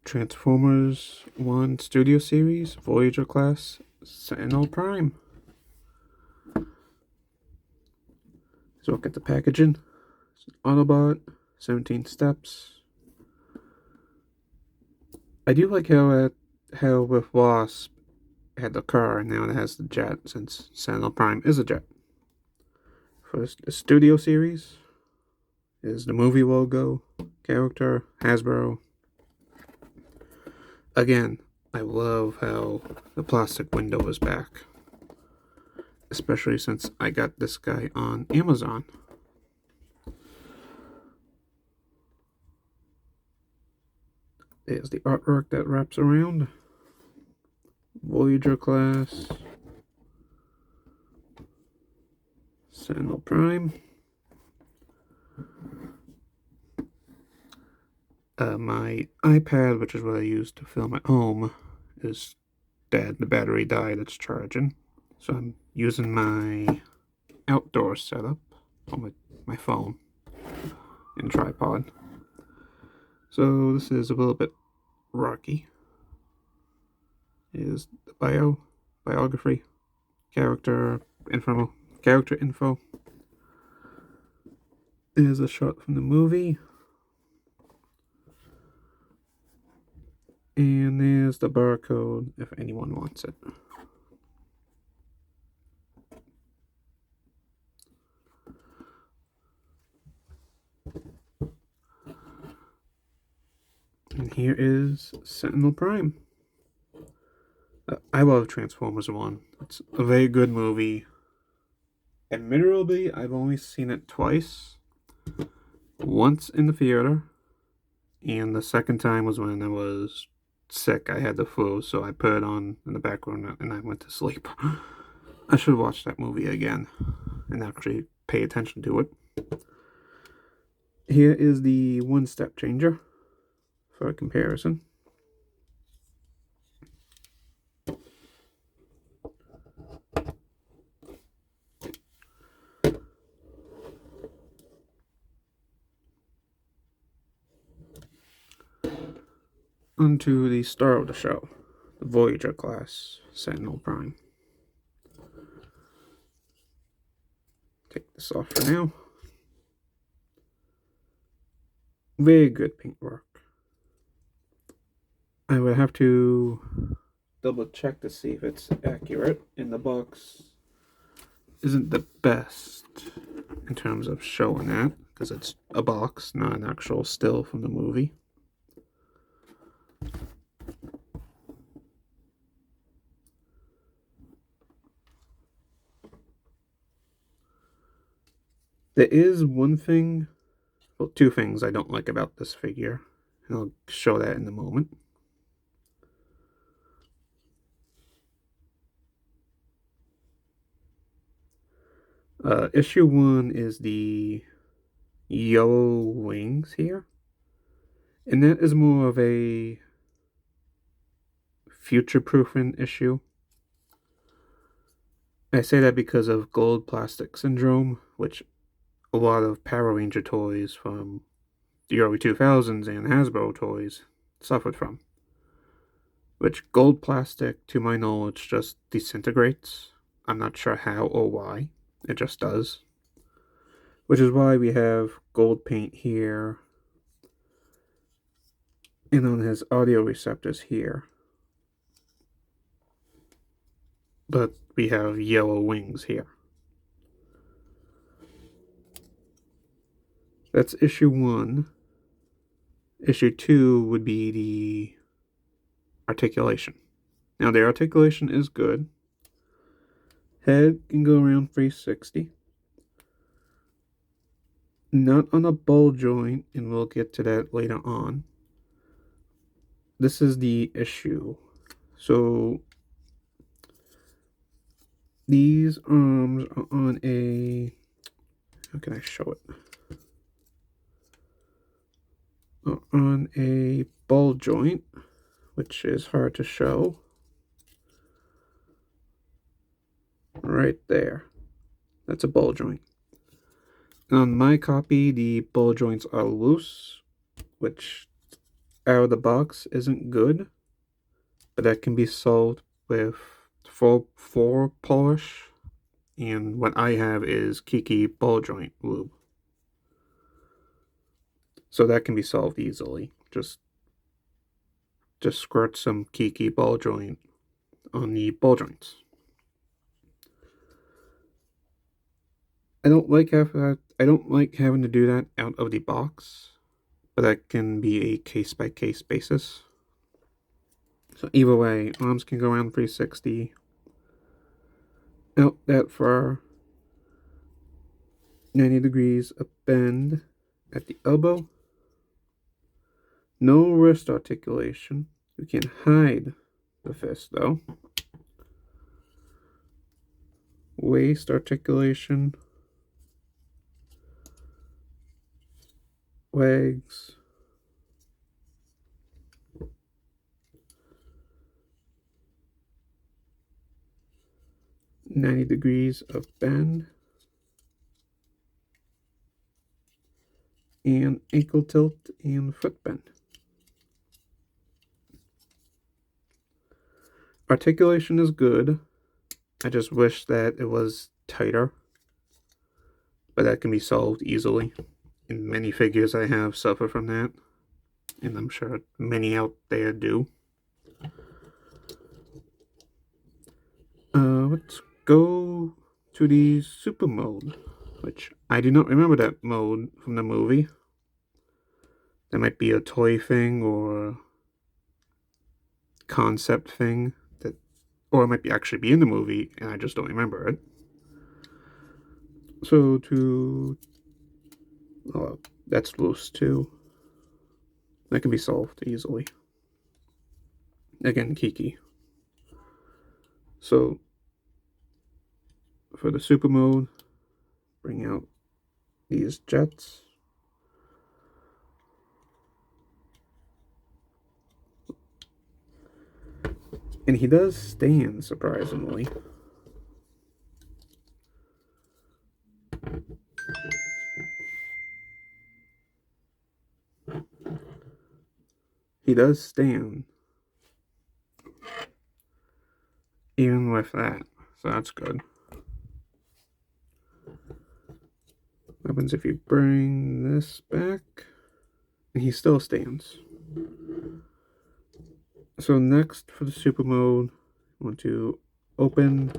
Transformers 1 Studio Series, Voyager Class, Sentinel Prime. So look at the packaging. It's an Autobot, 17 steps. I do like how with Wasp it had the car and now it has the jet, since Sentinel Prime is a jet. For the Studio Series is the movie logo, character, Hasbro. Again, I love how the plastic window is back, especially since I got this guy on Amazon. There's the artwork that wraps around. Voyager class. Sentinel Prime. My iPad, which is what I use to film at home, is dead. The battery died. It's charging. So I'm using my outdoor setup on my phone and tripod. So this is a little bit rocky. Is the biography, character info. There's a shot from the movie. And there's the barcode if anyone wants it. And here is Sentinel Prime. I love Transformers 1. It's a very good movie. Admittedly, I've only seen it twice. Once in the theater, and the second time was when I was sick. I had the flu, so I put it on in the background and I went to sleep. I should watch that movie again and actually pay attention to it. Here is the one-step changer for a comparison. Onto the star of the show, the Voyager class, Sentinel Prime. Take this off for now. Very good paintwork. I would have to double check to see if it's accurate. In the box isn't the best in terms of showing that, because it's a box, not an actual still from the movie. There is one thing, well, two things I don't like about this figure, and I'll show that in a moment. Issue 1 is the yellow wings here, and that is more of a future-proofing issue. I say that because of gold plastic syndrome, which a lot of Power Ranger toys from the early 2000s and Hasbro toys suffered from. Which gold plastic, to my knowledge, just disintegrates. I'm not sure how or why. It just does. Which is why we have gold paint here and on his audio receptors here. But we have yellow wings here. That's issue 1. Issue 2 would be the articulation. Now, the articulation is good. Head can go around 360. Not on a ball joint, and we'll get to that later on. This is the issue. So, these arms are on a... How can I show it? On a ball joint, which is hard to show. Right there. That's a ball joint. On my copy, the ball joints are loose, which out of the box isn't good, but that can be solved with full floor polish. And what I have is Kiki ball joint lube. So that can be solved easily. Just squirt some Kiki ball joint on the ball joints. I don't like having to do that out of the box, but that can be a case by case basis. So either way, arms can go around 360, out that far, 90 degrees, a bend at the elbow. No wrist articulation. You can hide the fist though. Waist articulation. Legs. $90 of bend. And ankle tilt and foot bend. Articulation is good. I just wish that it was tighter, but that can be solved easily. And many figures I have suffer from that, and I'm sure many out there do. Let's go to the super mode, which I do not remember that mode from the movie. That might be a toy thing or concept thing, or it might be actually be in the movie and I just don't remember it. So that's loose too. That can be solved easily. Again, Kiki. So for the super mode, bring out these jets. And he does stand, surprisingly. He does stand. Even with that. So that's good. What happens if you bring this back? And he still stands. So next for the super mode, I want to open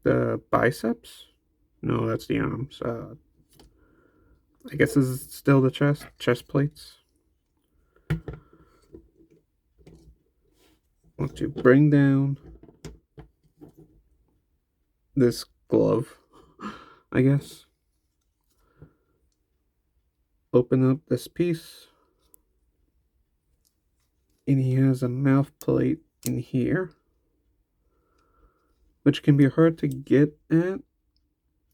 the biceps. No, that's the arms. I guess this is still the chest plates. Want to bring down this glove, I guess. Open up this piece. And he has a mouth plate in here, which can be hard to get at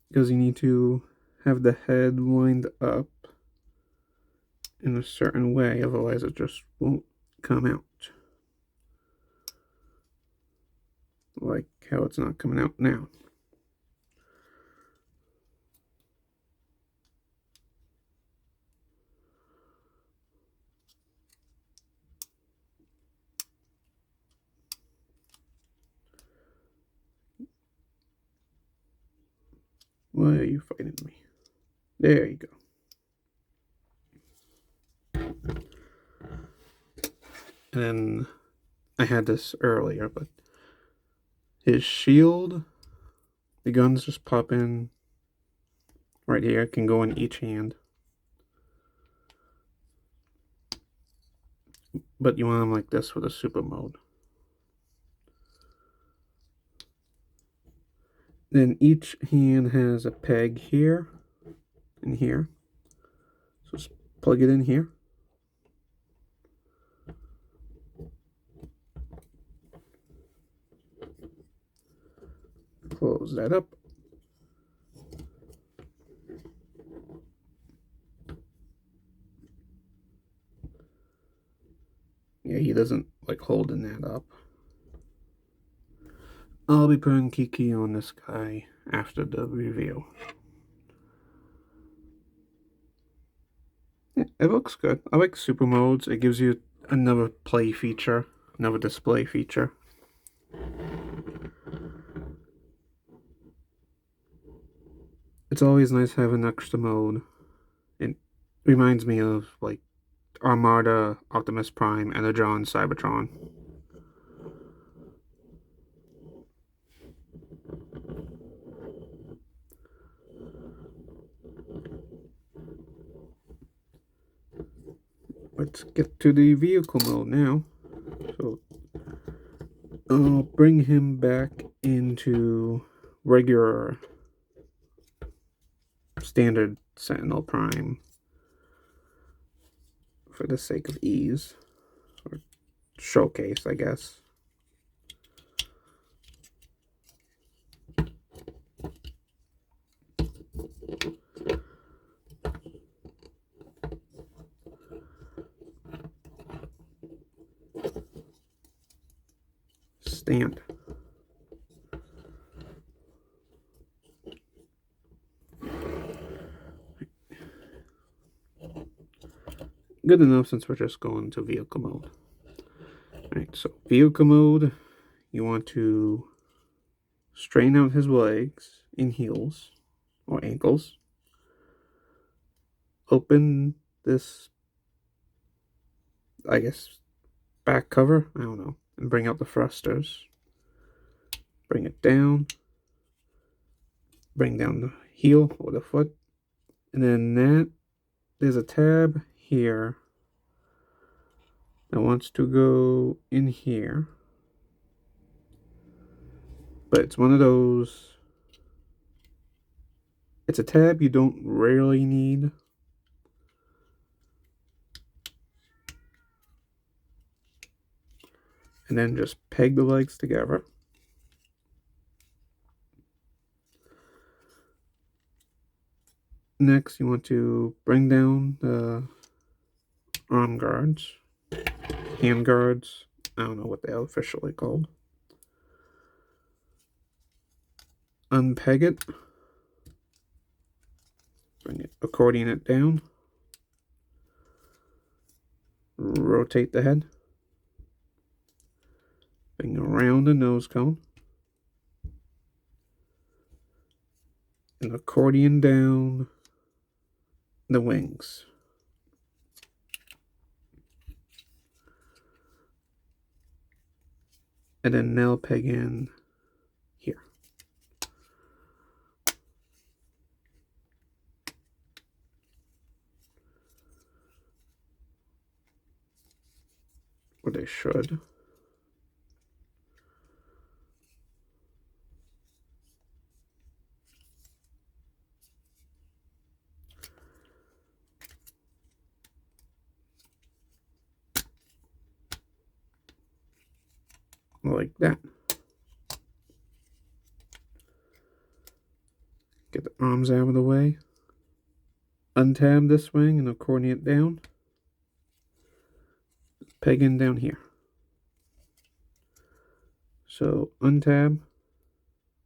because you need to have the head lined up in a certain way, otherwise it just won't come out. Like how it's not coming out now. Why are you fighting me? There you go. And then I had this earlier, but his shield, the guns just pop in right here. It can go in each hand. But you want them like this for the super mode. Then each hand has a peg here and here. So just plug it in here. Close that up. Yeah, he doesn't like holding that up. I'll be putting Kiki on this guy after the review. Yeah, It looks good. I like super modes. It gives you another play feature, another display feature. It's always nice having an extra mode. It reminds me of like Armada, Optimus Prime, Energon, Cybertron. Let's get to the vehicle mode now. So I'll bring him back into regular standard Sentinel Prime for the sake of ease, or showcase, I guess. Stand. Good enough since we're just going to vehicle mode. Alright, so vehicle mode, you want to straighten out his legs in heels or ankles. Open this, I guess, back cover, I don't know, and bring out the thrusters. Bring it down. Bring down the heel or the foot. And then there's a tab here that wants to go in here. But it's one of those, it's a tab you don't really need. And then just peg the legs together. Next, you want to bring down the arm guards, hand guards, I don't know what they're officially called. Unpeg it. Bring it, accordion it down. Rotate the head. Bring around the nose cone. And accordion down the wings. And then nail peg in here. Or they should. Like that. Get the arms out of the way. Untab this wing and accordion it down. Peg in down here. So untab,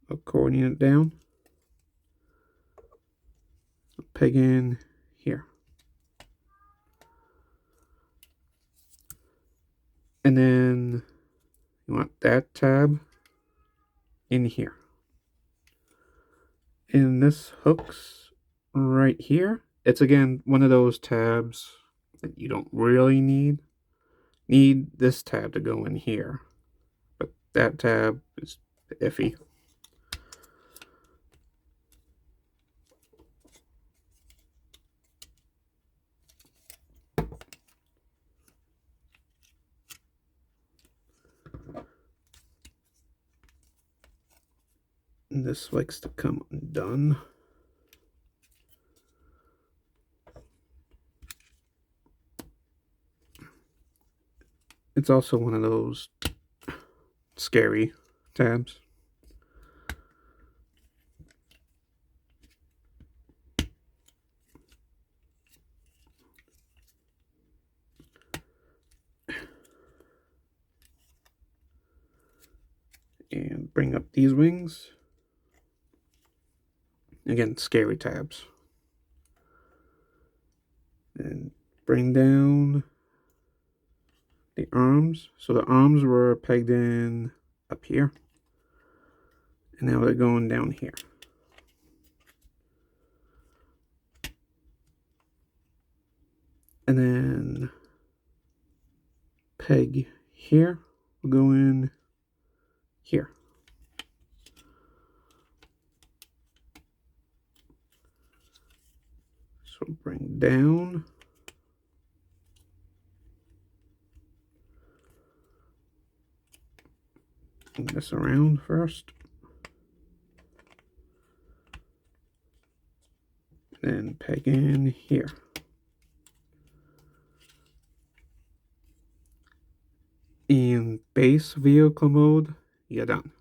accordion it down, peg in here. And then you want that tab in here. And this hooks right here. It's again one of those tabs that you don't really need. Need this tab to go in here. But that tab is iffy. And this likes to come undone. It's also one of those scary tabs. And bring up these wings. Again, scary tabs. And bring down the arms. So the arms were pegged in up here. And now they're going down here. And then peg here. We'll go in here. So bring down. Move this around first. Then peg in here. In base vehicle mode, you're done.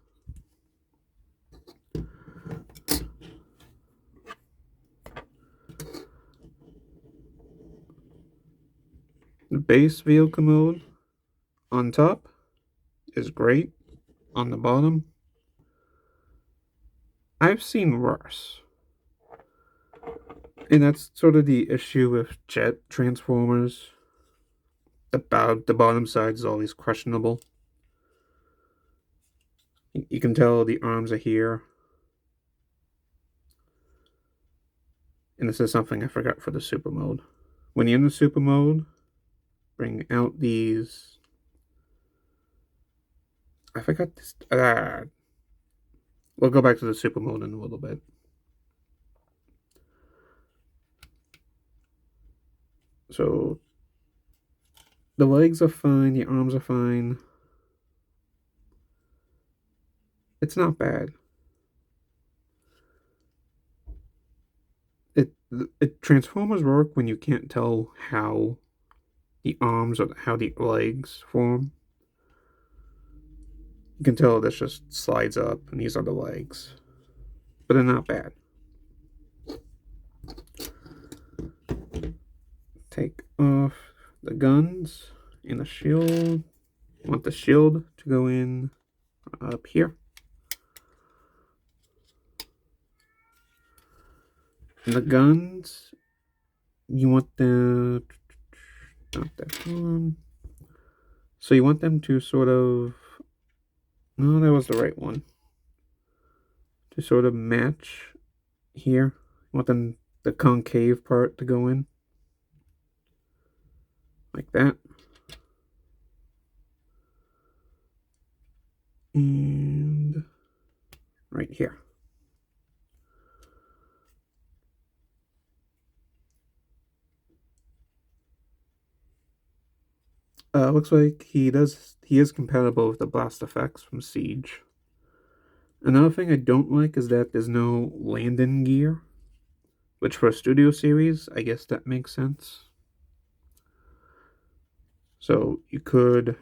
The base vehicle mode on top is great. On the bottom, I've seen worse. And that's sort of the issue with jet transformers. The bottom side is always questionable. You can tell the arms are here. And this is something I forgot for the super mode. When you're in the super mode, bring out these. I forgot this. We'll go back to the super mode in a little bit. So the legs are fine, the arms are fine. It's not bad. Transformers work when you can't tell how the arms or how the legs form. You can tell this just slides up, and these are the legs. But they're not bad. Take off the guns and the shield. You want the shield to go in up here. And the guns, you want the... not that one. So you want them to sort of... no, that was the right one. To sort of match here. You want them, the concave part to go in. Like that. And right here. Looks like he is compatible with the blast effects from Siege. Another thing I don't like is that there's no landing gear, which for a studio series, I guess that makes sense. So you could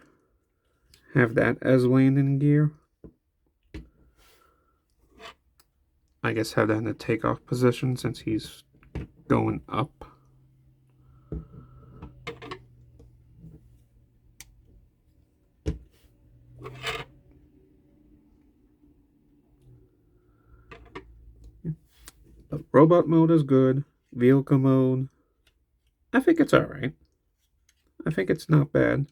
have that as landing gear. I guess have that in the takeoff position since he's going up. But robot mode is good. Vehicle mode, I think it's alright. I think it's not bad.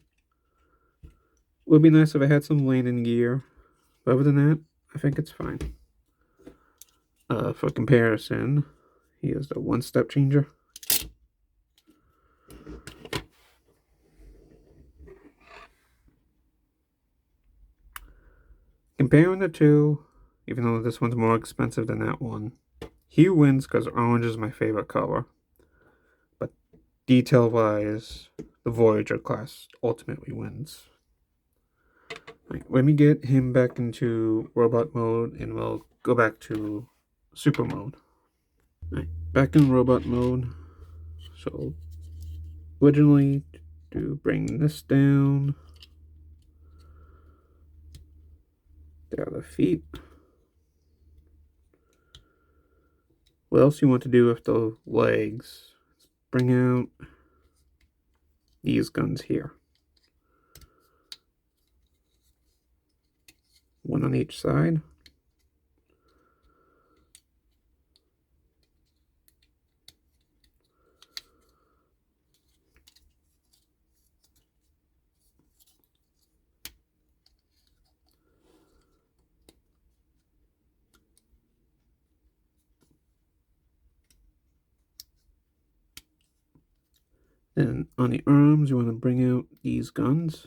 Would be nice if I had some landing gear. But other than that, I think it's fine. For comparison, here's the one-step changer. Comparing the two, even though this one's more expensive than that one, he wins because orange is my favorite color. But detail-wise, the Voyager class ultimately wins. Right, let me get him back into robot mode and we'll go back to super mode. Right, back in robot mode. So originally to bring this down. There are the feet. What else you want to do with the legs? Bring out these guns here. One on each side. Then on the arms, you want to bring out these guns.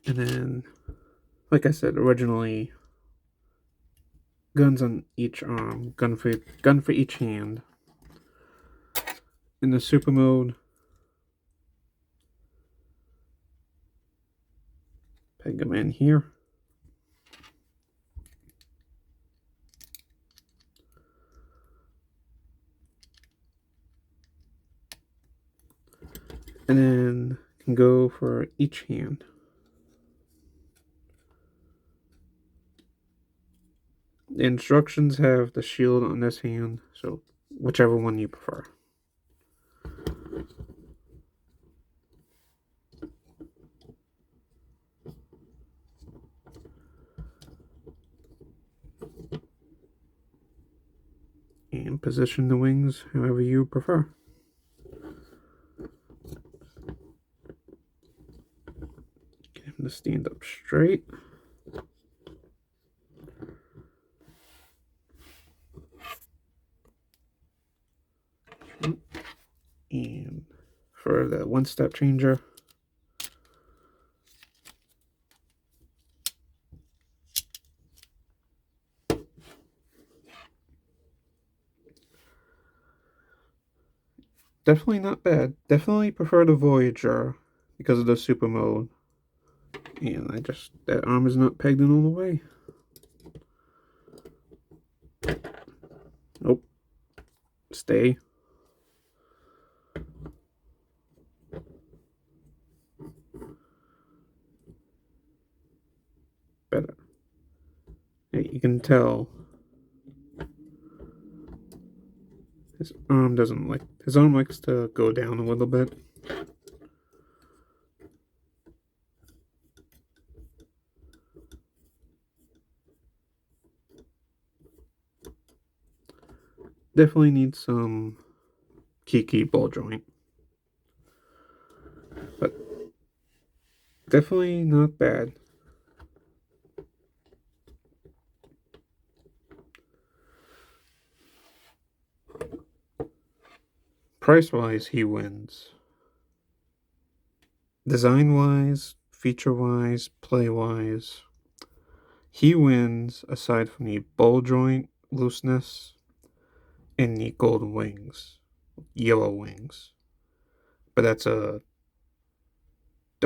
And then, like I said, originally, guns on each arm, gun for each hand. In the super mode, peg them in here. And then can go for each hand. The instructions have the shield on this hand, so whichever one you prefer. And position the wings however you prefer. Get him to stand up straight. And for the one-step changer, definitely not bad. Definitely prefer the Voyager because of the super mode. And that arm is not pegged in all the way. Nope. Stay. Better. Hey, you can tell his arm likes to go down a little bit. Definitely needs some key ball joint. But definitely not bad. Price-wise, he wins. Design-wise, feature-wise, play-wise, he wins aside from the ball joint looseness and the gold wings, yellow wings. But the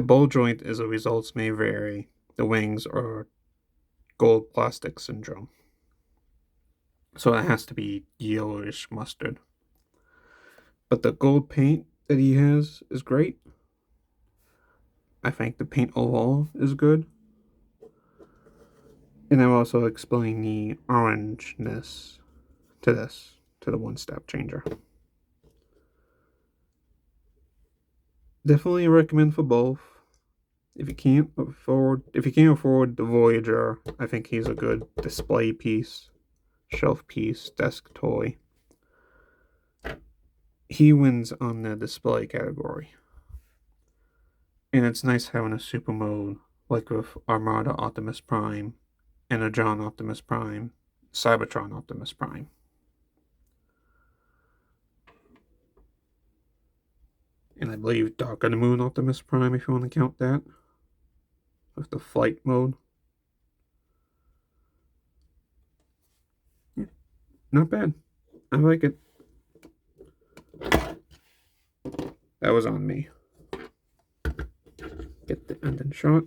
ball joint is a results may vary. The wings are gold plastic syndrome. So it has to be yellowish mustard. But the gold paint that he has is great. I think the paint overall is good. And I'll also explain the orangeness to the one-step changer. Definitely recommend for both. If you can't afford the Voyager, I think he's a good display piece, shelf piece, desk toy. He wins on the display category. And it's nice having a super mode like with Armada Optimus Prime, Energon Optimus Prime, Cybertron Optimus Prime. And I believe Dark of the Moon Optimus Prime, if you want to count that, with the flight mode. Yeah, not bad. I like it. That was on me. Get the ending shot.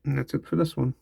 And that's it for this one.